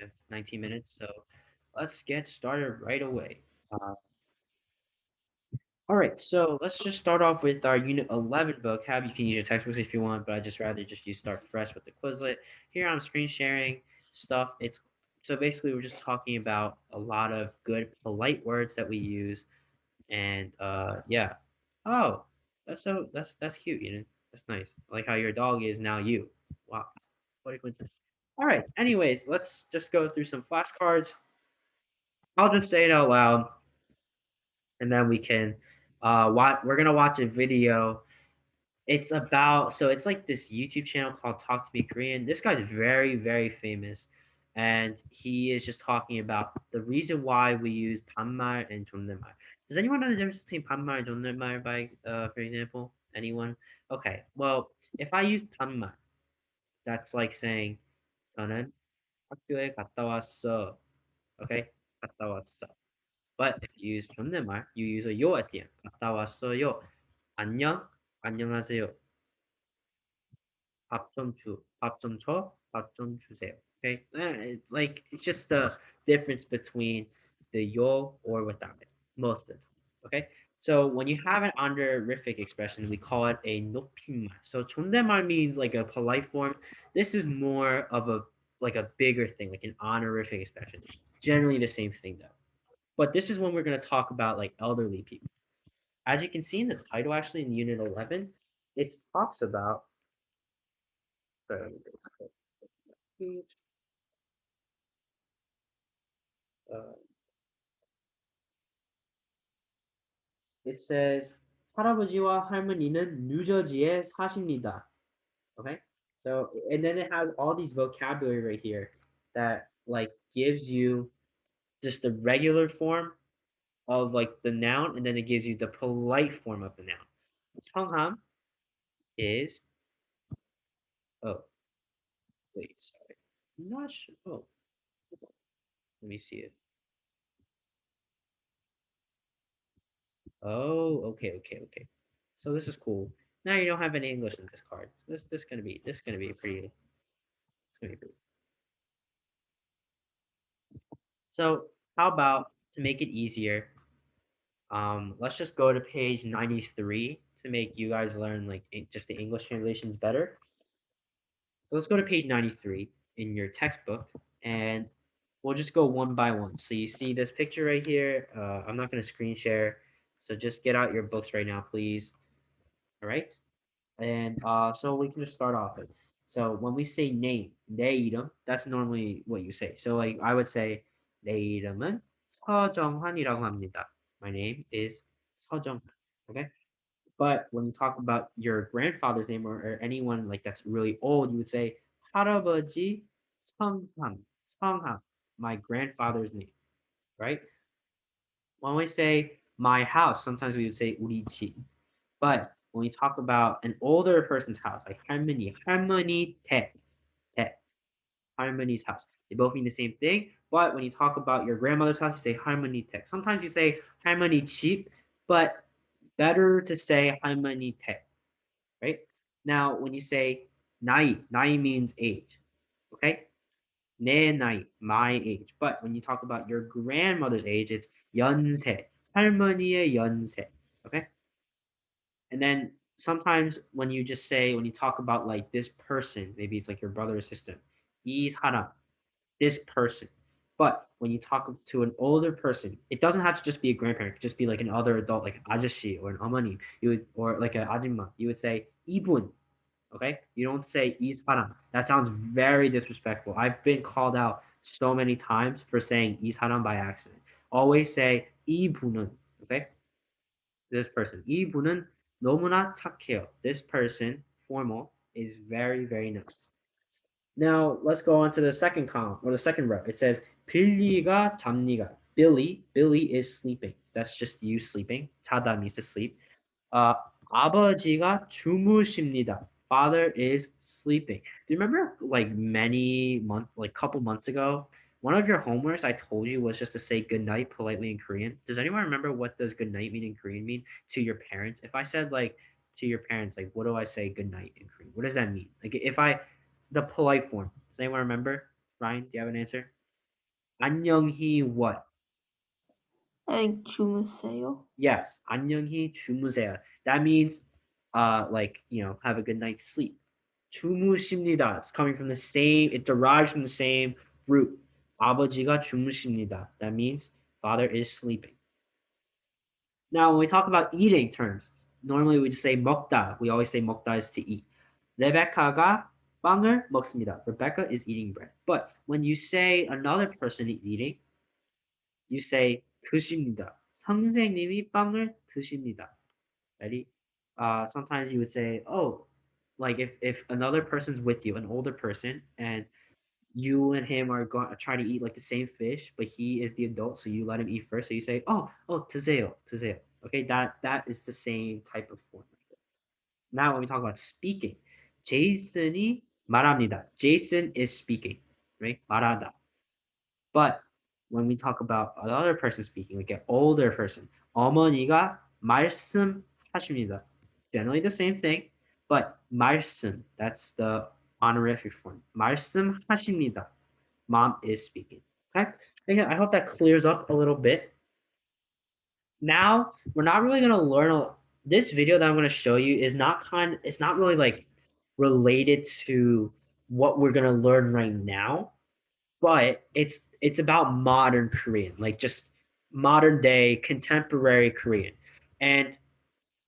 have 19 minutes, so let's get started right away. Uh, all right, so let's just start off with our Unit 11 vocab. You can use your textbooks if you want, but I just rather just you start fresh with the Quizlet. Here I'm screen sharing stuff. It's so basically we're just talking about a lot of good polite words that we use, and yeah. Oh, that's cute. That's nice. I like how your dog is now you. Wow, what a coincidence. All right. Anyways, let's just go through some flashcards. I'll just say it out loud, and then we can we're gonna watch a video. It's about it's like this YouTube channel called Talk to Me Korean. This guy's very, very famous, and he is just talking about the reason why we use 반말 and 존댓말. Does anyone know the difference between 반말 and 존댓말 by for example? Anyone? Okay. Well, if I use 반말, that's like saying 저는 학교에 갔다 왔어. Okay? 갔다 왔어. But if you use 존댓말, you use a 요 at the end. 갔다 왔어요. 안녕, 안녕하세요. 밥 좀 줘, 밥 좀 주세요. Okay, it's just the difference between the yo or without it most of the time. Okay, so when you have an honorific expression, we call it a 높임말. So 존댓말 means like a polite form. This is more of a like a bigger thing, like an honorific expression. Generally the same thing though. But this is when we're going to talk about like elderly people. As you can see in the title, actually in Unit 11, it talks about. Sorry, uh, it says 할아버지와 할머니는 뉴저지에 사십니다. Okay, so and then it has all these vocabulary right here that like gives you just the regular form of like the noun, and then it gives you the polite form of the noun. 성함 is oh wait sorry I'm not sure. Oh, let me see it. Oh, okay. So this is cool. Now you don't have any English in this card. So this gonna be pretty. It's gonna be pretty. So how about to make it easier? Let's just go to page 93 to make you guys learn like just the English translations better. So let's go to page 93 in your textbook, and we'll just go one by one. So you see this picture right here. I'm not going to screen share, so just get out your books right now, please. All right. And so we can just start off with. So when we say name, 내 이름, that's normally what you say. So like I would say 내 이름은 서정환이라고 합니다. My name is 서정환. Okay. But when you talk about your grandfather's name or anyone like that's really old, you would say 할아버지 성함, 성함, my grandfather's name, right? When we say my house, sometimes we would say 우리 집. But when we talk about an older person's house, like 할머니, 할머니 댁, 댁, harmony's house. They both mean the same thing. But when you talk about your grandmother's house, you say harmony tek. Sometimes you say harmony cheap, but better to say harmony tek, right? Now, when you say nai, nai means age, okay? 내 나이, my age. But when you talk about your grandmother's age, it's 연세, 할머니의 연세, okay? And then sometimes when you talk about like this person, maybe it's like your brother or sister, 이 사람, this person. But when you talk to an older person, it doesn't have to just be a grandparent. It could just be like an other adult, like an ajashi or an amani. You would, or like an ajimma. You would say ibun. Okay, you don't say 이 사람. That sounds very disrespectful. I've been called out so many times for saying 이 사람 by accident. Always say 이분은. Okay, this person. 이분은 너무나 착해요. This person, formal, is very, very nice. Now let's go on to the second column or the second row. It says 빌리가 잡니가. Billy is sleeping. That's just you sleeping. 자다 means to sleep. Uh, 아버지가 주무십니다. Father is sleeping. Do you remember like couple months ago, one of your homeworks I told you was just to say good night politely in Korean. Does anyone remember what does good night mean in Korean mean to your parents? If I said like to your parents, like what do I say good night in Korean? What does that mean? Like if I the polite form. Does anyone remember? Ryan, do you have an answer? 안녕히 what? I think 주무세요. Yes, 안녕히 주무세요. That means, have a good night's sleep. 주무십니다. It's coming from the same, it derives from the same root. 아버지가 주무십니다. That means father is sleeping. Now, when we talk about eating terms, normally we just say 먹다. We always say 먹다 is to eat. 레베카가 빵을 먹습니다. Rebecca is eating bread. But when you say another person is eating, you say 드십니다. 선생님이 빵을 드십니다. Ready? Sometimes you would say, oh, like if another person's with you, an older person, and you and him are going to try to eat like the same fish, but he is the adult, so you let him eat first. So you say, oh, 드세요, 드세요. Okay, that is the same type of form. Now, when we talk about speaking, Jason이 말합니다. Jason is speaking, right? 말하다. But when we talk about another person speaking, like an older person, 어머니가 말씀하십니다. Generally the same thing, but 말씀, that's the honorific form. 말씀하십니다. Mom is speaking. Okay? Again, I hope that clears up a little bit. Now, we're not really going to learn this video that I'm going to show you is it's not really like related to what we're going to learn right now, but it's about modern Korean, like just modern day contemporary Korean. And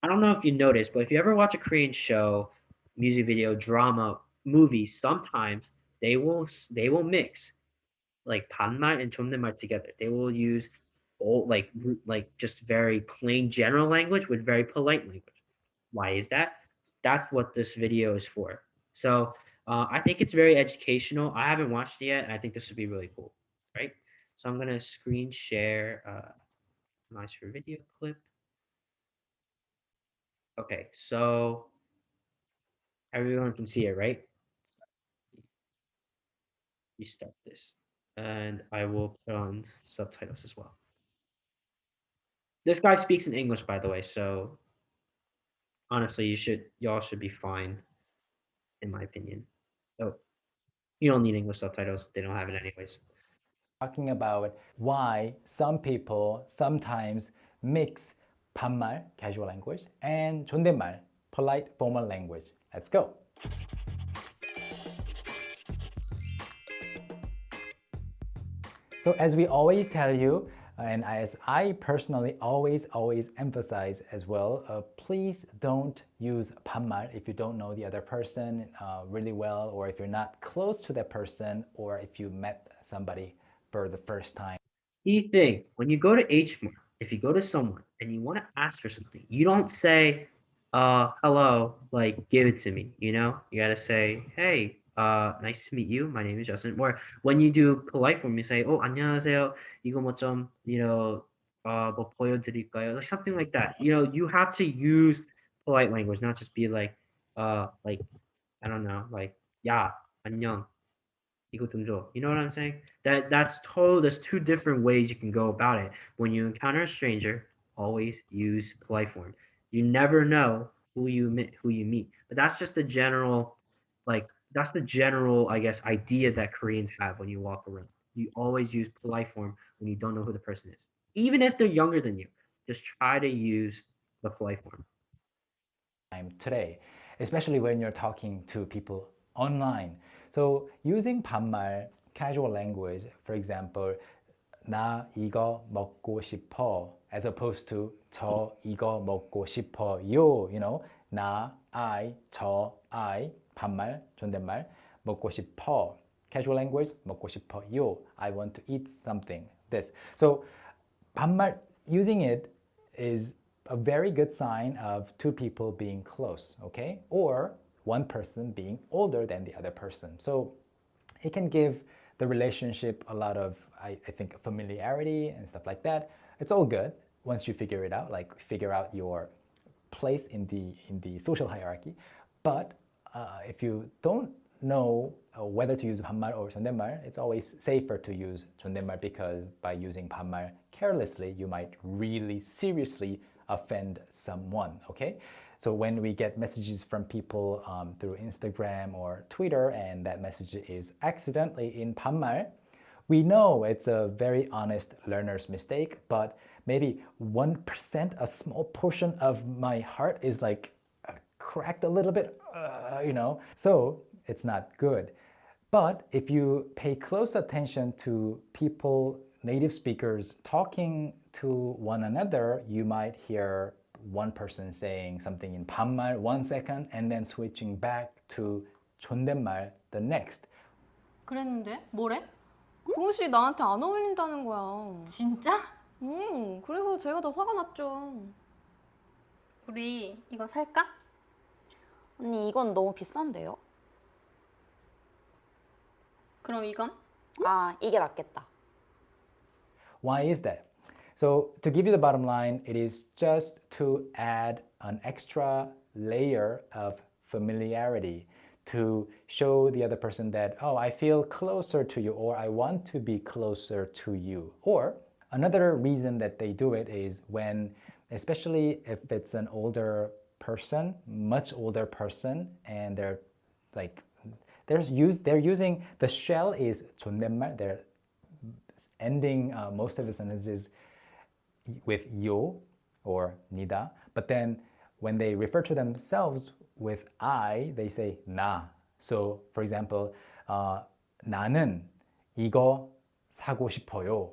I don't know if you noticed, but if you ever watch a Korean show, music video, drama, movie, sometimes they will mix like 반말 and 존댓말 together. They will use old like just very plain general language with very polite language. Why is that? That's what this video is for. So I think it's very educational. I haven't watched it yet, and I think this would be really cool, right? So I'm gonna screen share nice for video clip. Okay, so everyone can see it, right? You start this, and I will put on subtitles as well. This guy speaks in English, by the way, so honestly, y'all should be fine, in my opinion. Oh, you don't need English subtitles; they don't have it anyways. Talking about why some people sometimes mix 반말, casual language, and 존댓말, polite formal language. Let's go. So as we always tell you, and as I personally always emphasize as well, please don't use 반말 if you don't know the other person really well, or if you're not close to that person, or if you met somebody for the first time. Key thing, when you go to HMart, if you go to someone and you want to ask for something, you don't say, hello, like, give it to me, you know? You gotta say, hey, nice to meet you. My name is Justin. Or when you do polite form, you say, 안녕하세요. 이거 뭐 좀, 뭐 보여드릴까요? Like something like that. You have to use polite language, not just be like, I don't know, like, 야, 안녕. 이거 좀 줘. You know what I'm saying? There's two different ways you can go about it. When you encounter a stranger, always use polite form. You never know who you meet. But that's just the general that's the general, I guess, idea that Koreans have when you walk around. You always use polite form when you don't know who the person is. Even if they're younger than you, just try to use the polite form. Today, especially when you're talking to people online. So using 반말, casual language, for example, 나 이거 먹고 싶어, as opposed to 저 이거 먹고 싶어요, 나, I, 저, I, 반말, 존댓말, 먹고 싶어, casual language, 먹고 싶어요, I want to eat something, this. So 반말, using it is a very good sign of two people being close, okay? Or one person being older than the other person. So it can give the relationship a lot of, I think, familiarity and stuff like that. It's all good once you figure it out, like figure out your place in the social hierarchy. But if you don't know whether to use 반말 or 존댓말, it's always safer to use 존댓말, because by using 반말 carelessly, you might really seriously offend someone, okay? So when we get messages from people through Instagram or Twitter, and that message is accidentally in 반말, We know it's a very honest learner's mistake, but maybe 1%, a small portion of my heart is like cracked a little bit, so it's not good. But if you pay close attention to people, native speakers talking to one another, you might hear one person saying something in 반말 1 second and then switching back to 존댓말 the next. 그랬는데? 뭐래? 그것이 나한테 안 어울린다는 거야. 진짜? 그래서 제가 더 화가 났죠. 우리 이거 살까? 언니 이건 너무 비싼데요? 그럼 이건? 아, 이게 낫겠다. Why is that? So to give you the bottom line, it is just to add an extra layer of familiarity to show the other person that, oh, I feel closer to you, or I want to be closer to you. Or another reason that they do it is when, especially if it's an older person, much older person, and they're using, the shell is 존댓말. They're ending most of the sentences with yo or 니다. But then when they refer to themselves with I, they say 나. So for example, 나는 이거 사고 싶어요.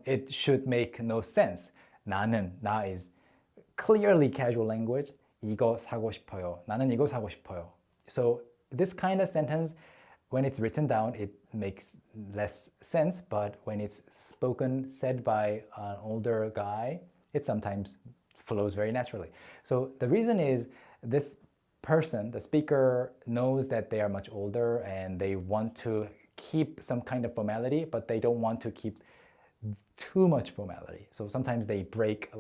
It should make no sense. 나는, 나 is clearly casual language. 이거 사고 싶어요. 나는 이거 사고 싶어요. So this kind of sentence, when it's written down, it makes less sense, but when it's spoken, said by an older guy, it sometimes flows very naturally. So the reason is this person, the speaker, knows that they are much older and they want to keep some kind of formality, but they don't want to keep too much formality. So sometimes they break,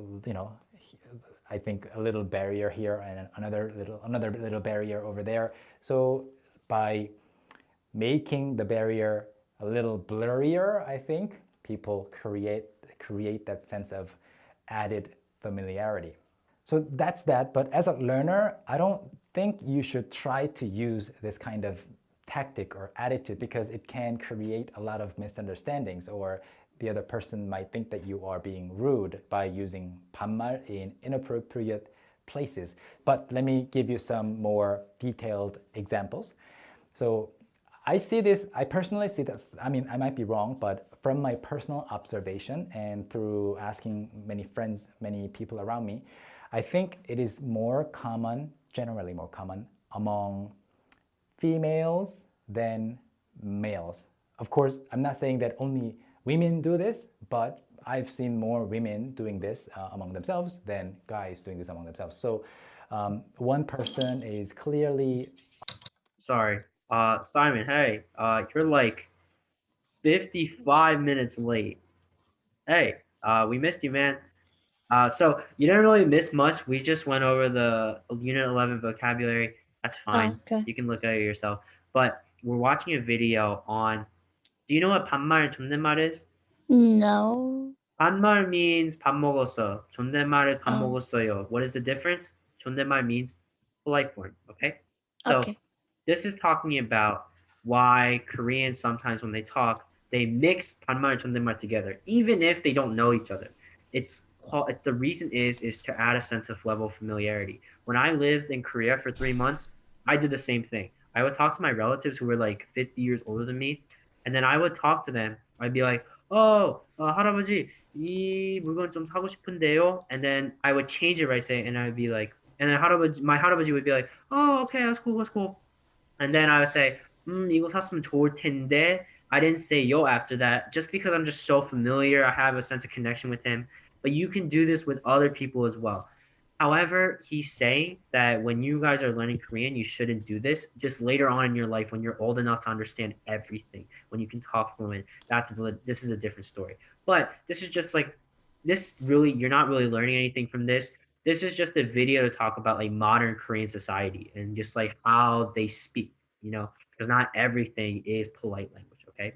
I think a little barrier here and another little barrier over there. So by making the barrier a little blurrier, I think people create that sense of added familiarity. So that's that. But as a learner, I don't think you should try to use this kind of tactic or attitude because it can create a lot of misunderstandings, or the other person might think that you are being rude by using 반말 in inappropriate places. But let me give you some more detailed examples. So I personally see this, I might be wrong, but from my personal observation and through asking many friends, many people around me, I think it is more common, generally more common, among females than males. Of course, I'm not saying that only women do this, but I've seen more women doing this among themselves than guys doing this among themselves. So one person is clearly... Sorry. Simon, hey, you're like 55 minutes late. Hey, we missed you, man. So you didn't really miss much. We just went over the Unit 11 vocabulary. That's fine. Okay. You can look at it yourself. But we're watching a video on, do you know what 반말 and 존댓말 is? No. 반말 means 밥 먹었어. 존댓말은 밥 Oh. 먹었어요. What is the difference? 존댓말 means polite form, okay? So Okay. this is talking about why Koreans sometimes when they talk, they mix 반말 and 존댓말 together, even if they don't know each other. The reason is to add a sense of level of familiarity. When I lived in Korea for 3 months, I did the same thing. I would talk to my relatives who were like 50 years older than me, and then I would talk to them. I'd be like, 할아버지, 이 물건 좀 사고 싶은데요. And then I would change it, right? Say, and I'd be like, and then my 할아버지 would be like, oh, okay, that's cool, that's cool. And then I would say, 이거 샀으면 좋을 텐데. I didn't say yo after that, just because I'm just so familiar. I have a sense of connection with him. But you can do this with other people as well. However, he's saying that when you guys are learning Korean, you shouldn't do this. Just later on in your life, when you're old enough to understand everything, when you can talk fluent, this is a different story. But this is just like you're not really learning anything from this. This is just a video to talk about like modern Korean society and just like how they speak, because not everything is polite language, okay?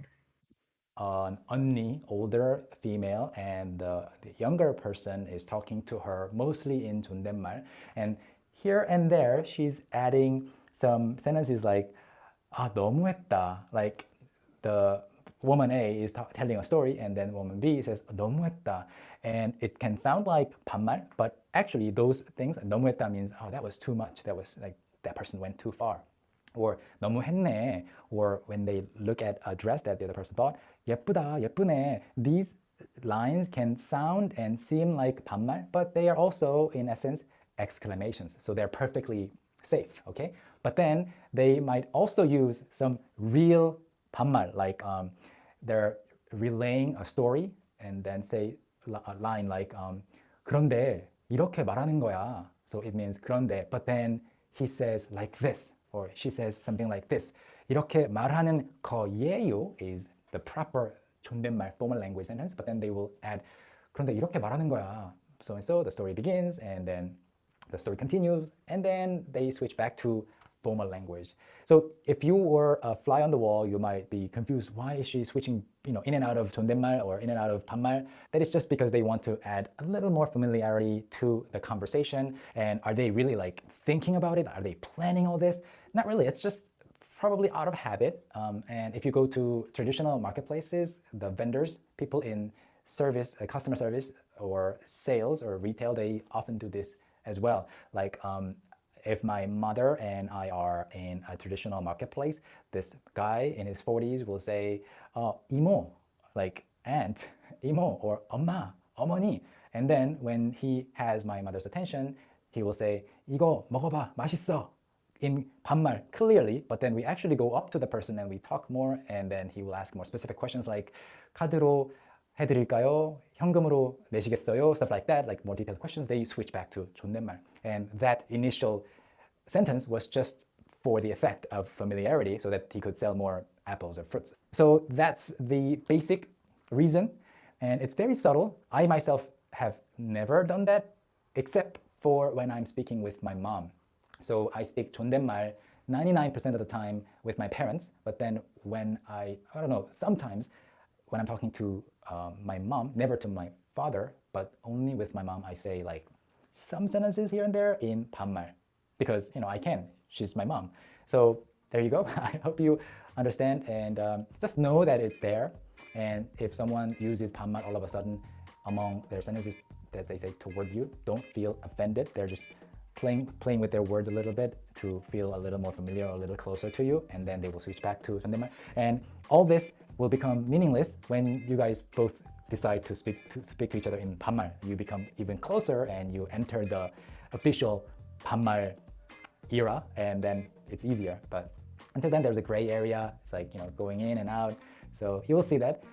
An 언니, older female, and the younger person is talking to her mostly in 존댓말. And here and there, she's adding some sentences like 너무했다. Like the woman A is telling a story, and then woman B says 너무했다, and it can sound like 반말, but actually those things, 너무했다 means, oh, that was too much, that was like that person went too far. Or 너무했네, or when they look at a dress that the other person bought, 예쁘다, 예쁘네. These lines can sound and seem like 반말, but they are also in essence exclamations, so they're perfectly safe, okay? But then they might also use some real 반말, like they're relaying a story and then say a line like 그런데 이렇게 말하는 거야. So it means 그런데, but then he says like this, or she says something like this. 이렇게 말하는 거예요 is the proper 존댓말 formal language sentence, but then they will add 그런데 이렇게 말하는 거야. So and so the story begins, and then the story continues, and then they switch back to formal language. So if you were a fly on the wall, you might be confused. Why is she switching, in and out of 존댓말 or in and out of 반말? That is just because they want to add a little more familiarity to the conversation. And are they really like thinking about it? Are they planning all this? Not really. It's just probably out of habit. And if you go to traditional marketplaces, the vendors, people in service, customer service or sales or retail, they often do this as well. Like if my mother and I are in a traditional marketplace, this guy in his 40s will say, 이모, like aunt, 이모, or 엄마, 어머니. And then when he has my mother's attention, he will say, 이거 먹어봐, 맛있어. In 반말, clearly, but then we actually go up to the person and we talk more, and then he will ask more specific questions like 카드로 해드릴까요? 현금으로 내시겠어요? Stuff like that, like more detailed questions. They switch back to 존댓말. And that initial sentence was just for the effect of familiarity so that he could sell more apples or fruits. So that's the basic reason, and it's very subtle. I myself have never done that except for when I'm speaking with my mom. So I speak 존댓말 99% of the time with my parents, but then when I don't know, sometimes when I'm talking to my mom, never to my father, but only with my mom, I say like some sentences here and there in 반말 because I can. She's my mom. So there you go. I hope you understand, and just know that it's there. And if someone uses 반말 all of a sudden among their sentences that they say toward you, don't feel offended. They're just playing with their words a little bit to feel a little more familiar or a little closer to you, and then they will switch back to 존댓말. And all this will become meaningless when you guys both decide to speak to each other in 반말. You become even closer and you enter the official 반말 era, and then it's easier. But until then, there's a gray area. It's like going in and out. So you will see that.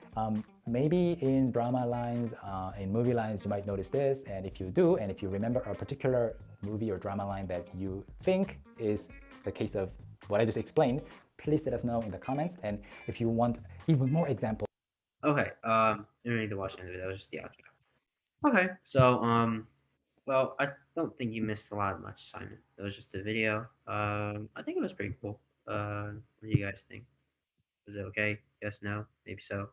Maybe in drama lines, in movie lines, you might notice this. And if you do, and if you remember a particular movie or drama line that you think is the case of what I just explained, please let us know in the comments. And if you want even more examples. Okay, I don't need to watch the end of it. That was just the outro. Okay, so well, I don't think you missed a lot much, Simon. That was just a video. I think it was pretty cool. What do you guys think? Was it okay? Yes, no, maybe so.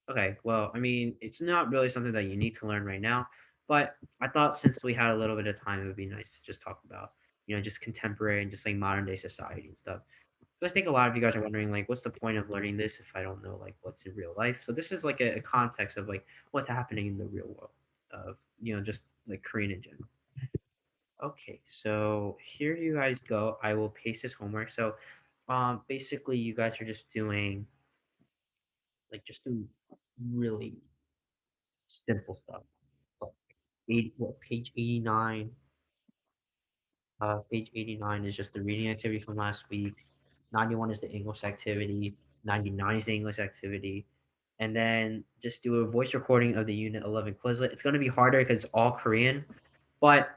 Okay, well, I mean, it's not really something that you need to learn right now, but I thought since we had a little bit of time, it would be nice to just talk about, just contemporary and just like modern day society and stuff. So I think a lot of you guys are wondering, like, what's the point of learning this if I don't know, like, what's in real life? So this is like a context of like what's happening in the real world of, just like Korean in general. Okay, so here you guys go. I will paste this homework. So, basically, you guys are just doing just doing really simple stuff. Like page 89. Page 89 is just the reading activity from last week. 91 is the English activity. 99 is the English activity. And then just do a voice recording of the Unit 11 Quizlet. It's going to be harder because it's all Korean, but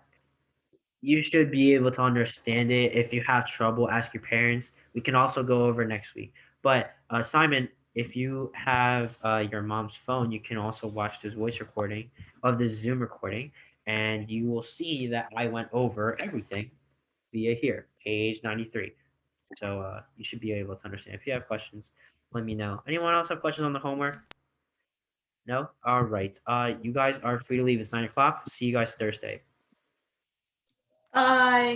you should be able to understand it. If you have trouble, ask your parents. We can also go over next week. But Simon, if you have your mom's phone, you can also watch this voice recording of this Zoom recording, and you will see that I went over everything via here, page 93. So you should be able to understand. If you have questions, let me know. Anyone else have questions on the homework? No? All right. You guys are free to leave. It's 9 o'clock. See you guys Thursday. Bye.